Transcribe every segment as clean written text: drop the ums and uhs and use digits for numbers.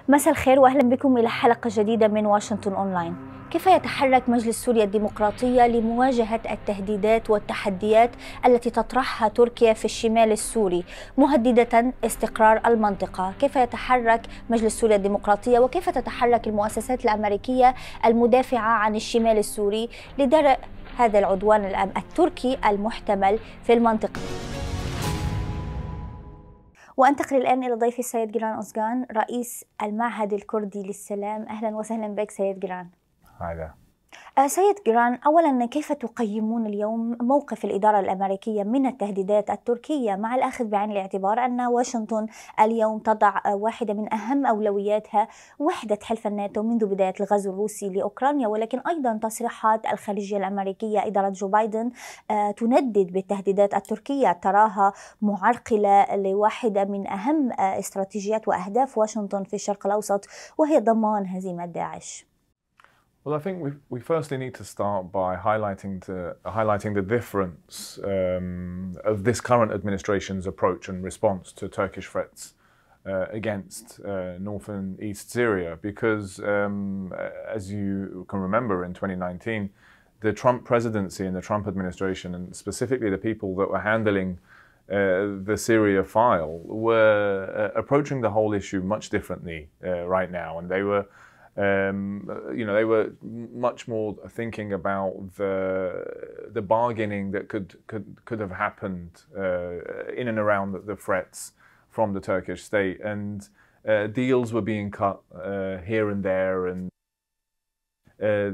مساء الخير وأهلا بكم إلى حلقة جديدة من واشنطن أونلاين. كيف يتحرك مجلس سوريا الديمقراطية لمواجهة التهديدات والتحديات التي تطرحها تركيا في الشمال السوري مهددة استقرار المنطقة؟ كيف يتحرك مجلس سوريا الديمقراطية وكيف تتحرك المؤسسات الأمريكية المدافعة عن الشمال السوري لدرء هذا العدوان التركي المحتمل في المنطقة؟ وأنتقل الآن إلى ضيفي السيد جيران أوزغان رئيس المعهد الكردي للسلام. أهلا وسهلا بك سيد جيران. سيد جيران، أولا كيف تقيمون اليوم موقف الإدارة الأمريكية من التهديدات التركية مع الأخذ بعين الاعتبار أن واشنطن اليوم تضع واحدة من أهم أولوياتها وحدة حلف الناتو منذ بداية الغزو الروسي لأوكرانيا، ولكن أيضا تصريحات الخارجية الأمريكية إدارة جو بايدن تندد بالتهديدات التركية، تراها معرقلة لواحدة من أهم استراتيجيات وأهداف واشنطن في الشرق الأوسط وهي ضمان هزيمة داعش. Well, I think we firstly need to start by highlighting the difference of this current administration's approach and response to Turkish threats against North and East Syria, because as you can remember, in 2019, the Trump presidency and the Trump administration, and specifically the people that were handling the Syria file, were approaching the whole issue much differently right now, and they were they were much more thinking about the bargaining that could have happened in and around the threats from the Turkish state, and deals were being cut here and there, and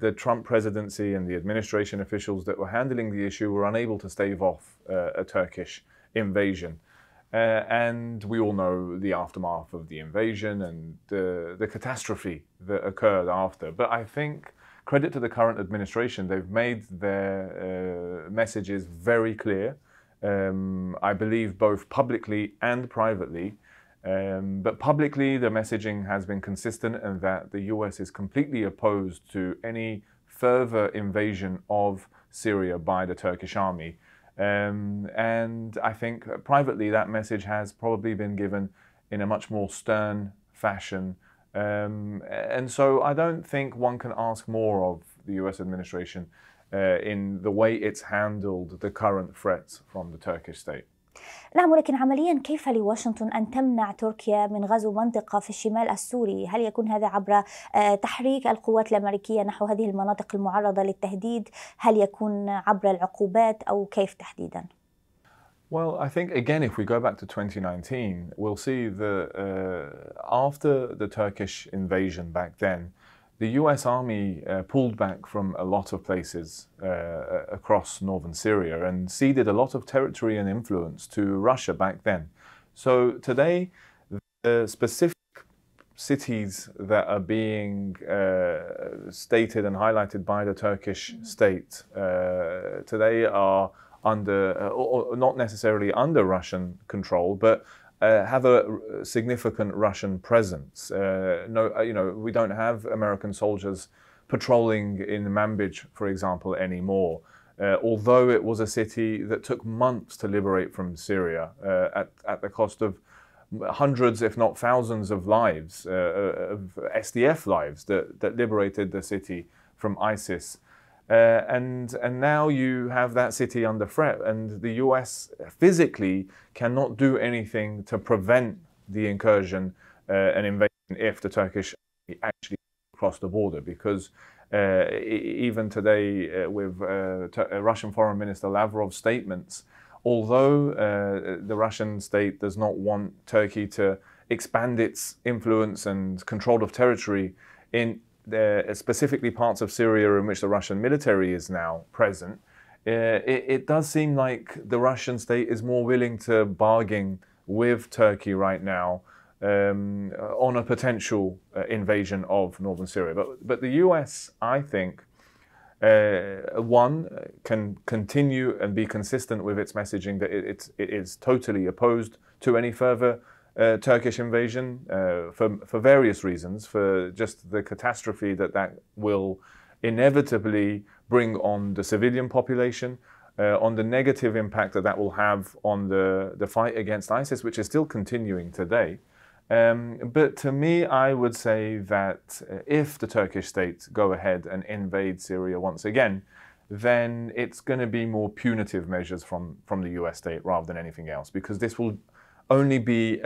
the Trump presidency and the administration officials that were handling the issue were unable to stave off a Turkish invasion. And we all know the aftermath of the invasion and the catastrophe that occurred after. But I think, credit to the current administration, they've made their messages very clear, I believe both publicly and privately. But publicly, the messaging has been consistent, and that the US is completely opposed to any further invasion of Syria by the Turkish army. And I think privately that message has probably been given in a much more stern fashion. And so I don't think one can ask more of the US administration in the way it's handled the current threats from the Turkish state. نعم، ولكن عمليا كيف لواشنطن أن تمنع تركيا من غزو منطقة في الشمال السوري؟ هل يكون هذا عبر تحريك القوات الأمريكية نحو هذه المناطق المعرضة للتهديد؟ هل يكون عبر العقوبات أو كيف تحديدا؟ Well, I think, again, if we go back to 2019, we'll see that after the Turkish invasion back then, the US Army pulled back from a lot of places across northern Syria and ceded a lot of territory and influence to Russia back then. So today, the specific cities that are being stated and highlighted by the Turkish state today are under, or not necessarily under Russian control, but have a significant Russian presence. We don't have American soldiers patrolling in Manbij, for example, anymore. Although it was a city that took months to liberate from Syria at the cost of hundreds, if not thousands, of lives, of SDF lives that liberated the city from ISIS. And now you have that city under threat, and the US physically cannot do anything to prevent the incursion and invasion if the Turkish actually cross the border, because even today with Russian Foreign Minister Lavrov's statements, although the Russian state does not want Turkey to expand its influence and control of territory in specifically parts of Syria in which the Russian military is now present, it does seem like the Russian state is more willing to bargain with Turkey right now on a potential invasion of northern Syria. But the US, I think, can continue and be consistent with its messaging that it is totally opposed to any further Turkish invasion for various reasons, for just the catastrophe that will inevitably bring on the civilian population, on the negative impact that will have on the fight against ISIS, which is still continuing today, But to me, I would say that if the Turkish state go ahead and invade Syria once again, then it's going to be more punitive measures from the US state rather than anything else, because this will only be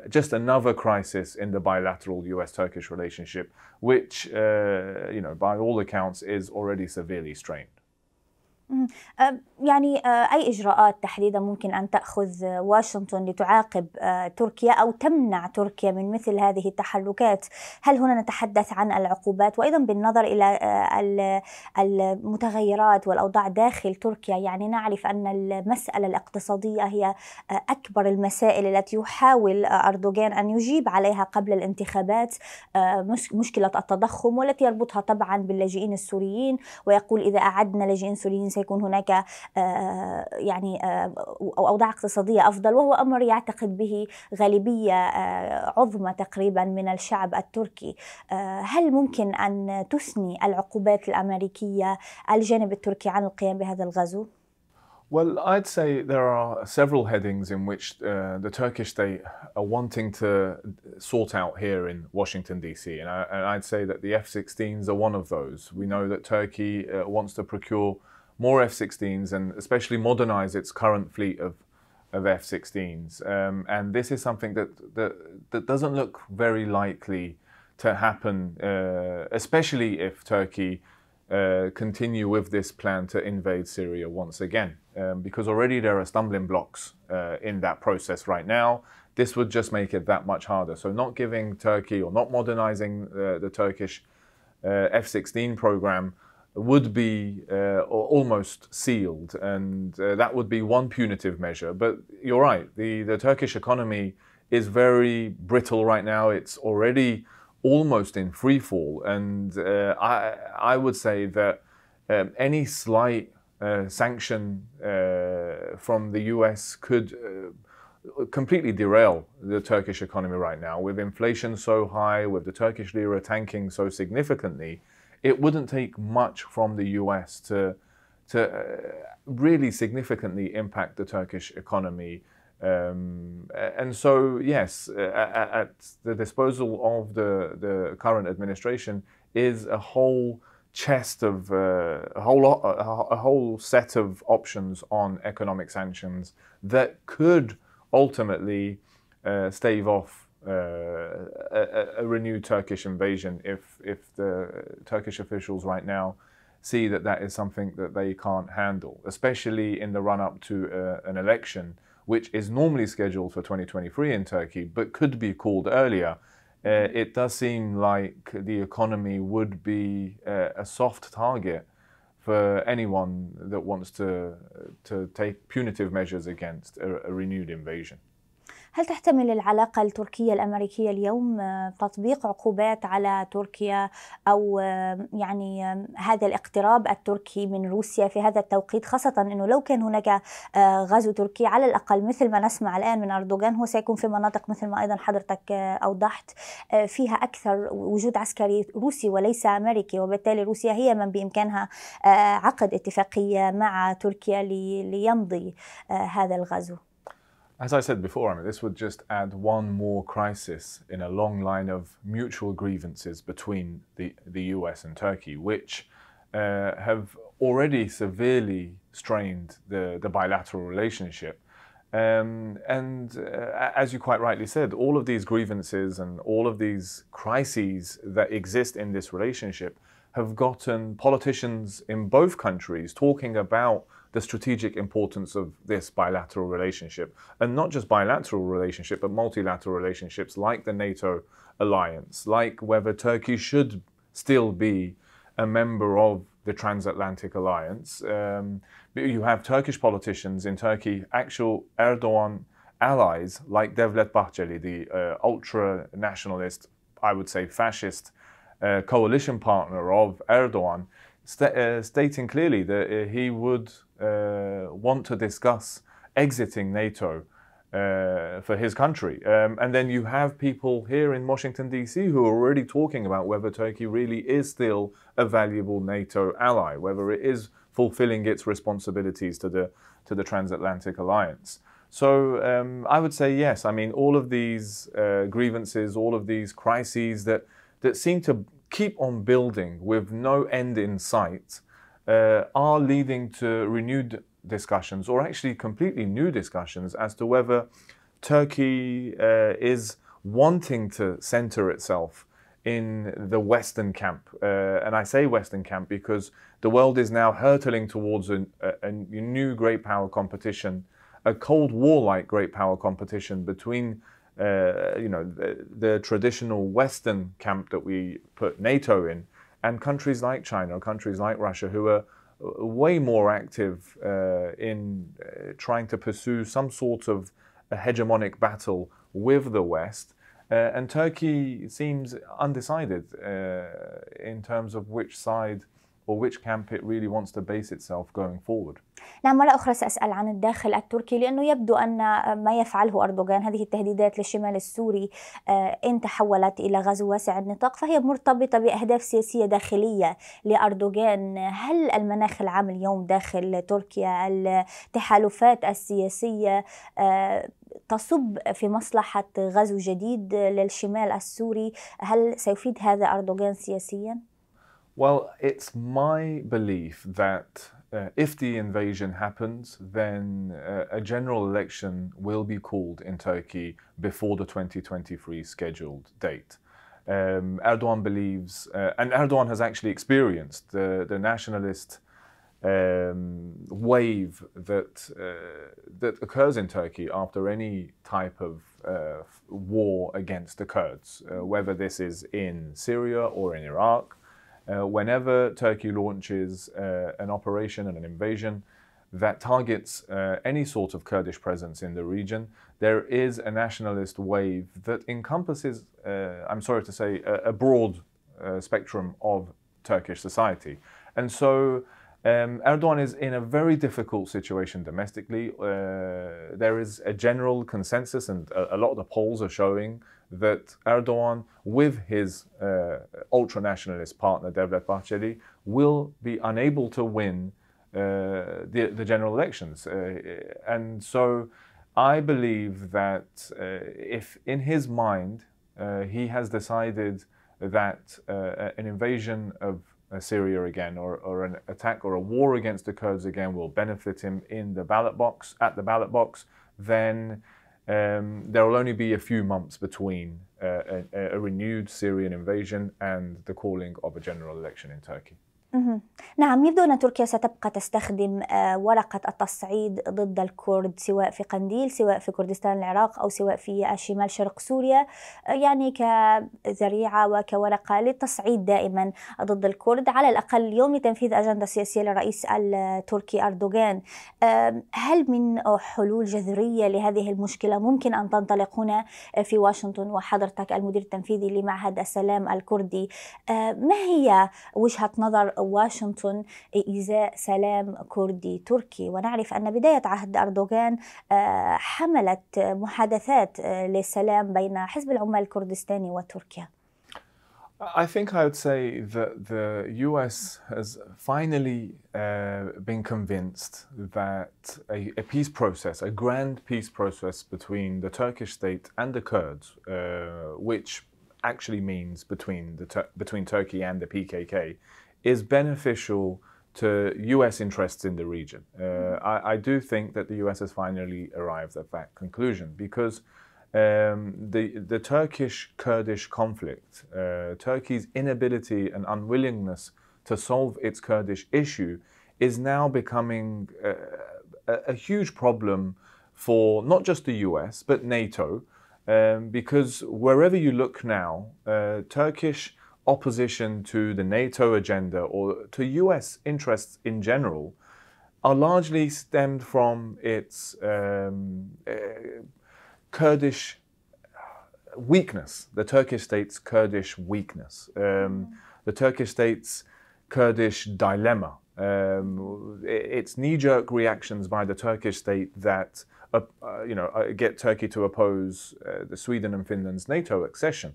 just another crisis in the bilateral US-Turkish relationship, which, by all accounts, is already severely strained. يعني أي إجراءات تحديدا ممكن أن تأخذ واشنطن لتعاقب تركيا أو تمنع تركيا من مثل هذه التحركات؟ هل هنا نتحدث عن العقوبات وأيضا بالنظر إلى المتغيرات والأوضاع داخل تركيا؟ يعني نعرف أن المسألة الاقتصادية هي أكبر المسائل التي يحاول أردوغان أن يجيب عليها قبل الانتخابات، مشكلة التضخم والتي يربطها طبعا باللاجئين السوريين، ويقول إذا أعدنا لاجئين سوريين سيكون هناك أوضاع اقتصادية أفضل، وهو أمر يعتقد به غالبية عظمى تقريبا من الشعب التركي. هل ممكن أن تثني العقوبات الأمريكية الجانب التركي عن القيام بهذا الغزو؟ Well, I'd say there are several headings in which the Turkish state are wanting to sort out here in Washington, D.C. And I'd say that the F-16s are one of those. We know that Turkey wants to procure more F-16s and especially modernize its current fleet of F-16s. And this is something that doesn't look very likely to happen, especially if Turkey continue with this plan to invade Syria once again, because already there are stumbling blocks in that process right now. This would just make it that much harder. So not giving Turkey or not modernizing the Turkish F-16 program would be almost sealed, and that would be one punitive measure. But you're right, the Turkish economy is very brittle right now. It's already almost in free fall, and I would say that any slight sanction from the US could completely derail the Turkish economy right now. With inflation so high, with the Turkish lira tanking so significantly, it wouldn't take much from the US to really significantly impact the Turkish economy. And so, yes, at the disposal of the current administration is a whole chest of a whole set of options on economic sanctions that could ultimately stave off a renewed Turkish invasion if the Turkish officials right now see that is something that they can't handle, especially in the run-up to an election which is normally scheduled for 2023 in Turkey, but could be called earlier. It does seem like the economy would be a soft target for anyone that wants to take punitive measures against a renewed invasion. هل تحتمل العلاقة التركية الأمريكية اليوم تطبيق عقوبات على تركيا أو يعني هذا الاقتراب التركي من روسيا في هذا التوقيت، خاصة أنه لو كان هناك غزو تركي على الأقل مثل ما نسمع الآن من أردوغان هو سيكون في مناطق مثل ما أيضا حضرتك أوضحت فيها أكثر وجود عسكري روسي وليس أمريكي، وبالتالي روسيا هي من بإمكانها عقد اتفاقية مع تركيا ليمضي هذا الغزو. As I said before, this would just add one more crisis in a long line of mutual grievances between the US and Turkey, which have already severely strained the bilateral relationship. As you quite rightly said, all of these grievances and all of these crises that exist in this relationship have gotten politicians in both countries talking about the strategic importance of this bilateral relationship, and not just bilateral relationship, but multilateral relationships like the NATO alliance, like whether Turkey should still be a member of the transatlantic alliance. You have Turkish politicians in Turkey, actual Erdogan allies like Devlet Bahçeli, the ultra-nationalist, I would say fascist coalition partner of Erdogan, stating clearly that he would want to discuss exiting NATO for his country. And then you have people here in Washington, D.C. who are already talking about whether Turkey really is still a valuable NATO ally, whether it is fulfilling its responsibilities to the transatlantic alliance. So I would say yes. I mean, all of these grievances, all of these crises that seem to keep on building with no end in sight are leading to renewed discussions, or actually completely new discussions, as to whether Turkey is wanting to center itself in the Western camp. And I say Western camp because the world is now hurtling towards a new great power competition, a Cold War-like great power competition between the traditional Western camp that we put NATO in, and countries like China, countries like Russia, who are way more active in trying to pursue some sort of a hegemonic battle with the West. And Turkey seems undecided in terms of which side or which camp it really wants to base itself going forward. نعم، مرة أخرى سأسأل عن الداخل التركي، لأنه يبدو أن ما يفعله أردوغان، هذه التهديدات للشمال السوري إن تحولت إلى غزو واسع النطاق فهي مرتبطة بأهداف سياسية داخلية لأردوغان. هل المناخ العام اليوم داخل تركيا، التحالفات السياسية تصب في مصلحة غزو جديد للشمال السوري؟ هل سيفيد هذا أردوغان سياسياً؟ Well, it's my belief that if the invasion happens, then a general election will be called in Turkey before the 2023 scheduled date. Erdogan believes, and Erdogan has actually experienced the nationalist wave that occurs in Turkey after any type of war against the Kurds, whether this is in Syria or in Iraq. Whenever Turkey launches an operation and an invasion that targets any sort of Kurdish presence in the region, there is a nationalist wave that encompasses, I'm sorry to say, a broad spectrum of Turkish society. And so Erdogan is in a very difficult situation domestically. There is a general consensus, and a lot of the polls are showing that Erdogan, with his ultra-nationalist partner Devlet Bahçeli, will be unable to win the general elections. And so I believe that if in his mind he has decided that an invasion of Syria again, or an attack or a war against the Kurds again will benefit him in the ballot box, then there will only be a few months between a renewed Syrian invasion and the calling of a general election in Turkey. نعم، يبدو أن تركيا ستبقى تستخدم ورقة التصعيد ضد الكرد، سواء في قنديل، سواء في كردستان العراق، أو سواء في الشمال شرق سوريا، يعني كذريعة وكورقة للتصعيد دائما ضد الكرد، على الأقل يوم لتنفيذ أجندة سياسية للرئيس التركي أردوغان. هل من حلول جذرية لهذه المشكلة ممكن أن تنطلق هنا في واشنطن وحضرتك المدير التنفيذي لمعهد السلام الكردي؟ ما هي وجهة نظر واشنطن إزاء سلام كردي تركي؟ ونعرف أن بداية عهد أردوغان حملت محادثات للسلام بين حزب العمال الكردستاني وتركيا. I think I would say that the US has finally been convinced that a peace process, a grand peace process between the Turkish state and the Kurds, which actually means between Turkey and the PKK, is beneficial to US interests in the region. I do think that the US has finally arrived at that conclusion because the Turkish-Kurdish conflict, Turkey's inability and unwillingness to solve its Kurdish issue is now becoming a huge problem for not just the US but NATO, because wherever you look now, Turkish opposition to the NATO agenda or to US interests in general are largely stemmed from its Kurdish weakness, the Turkish state's Kurdish weakness, the Turkish state's Kurdish dilemma, its knee-jerk reactions by the Turkish state that get Turkey to oppose the Sweden and Finland's NATO accession.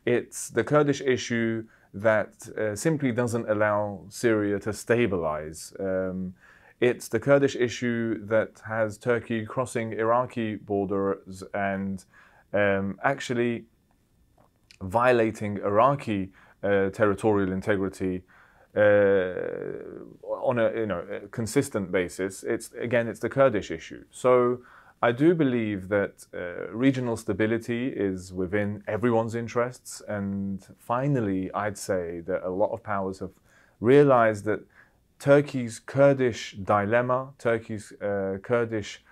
It's the Kurdish issue that simply doesn't allow Syria to stabilize. It's the Kurdish issue that has Turkey crossing Iraqi borders and actually violating Iraqi territorial integrity on a consistent basis. It's the Kurdish issue. So I do believe that regional stability is within everyone's interests, and finally I'd say that a lot of powers have realized that Turkey's Kurdish dilemma, Turkey's Kurdish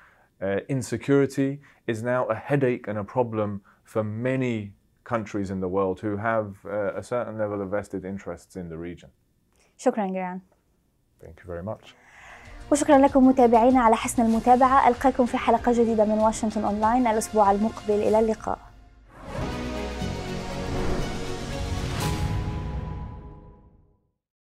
insecurity is now a headache and a problem for many countries in the world who have a certain level of vested interests in the region. شكرا جيران. Thank you very much. وشكرا لكم متابعينا على حسن المتابعة. ألقاكم في حلقة جديدة من واشنطن أونلاين الأسبوع المقبل. إلى اللقاء.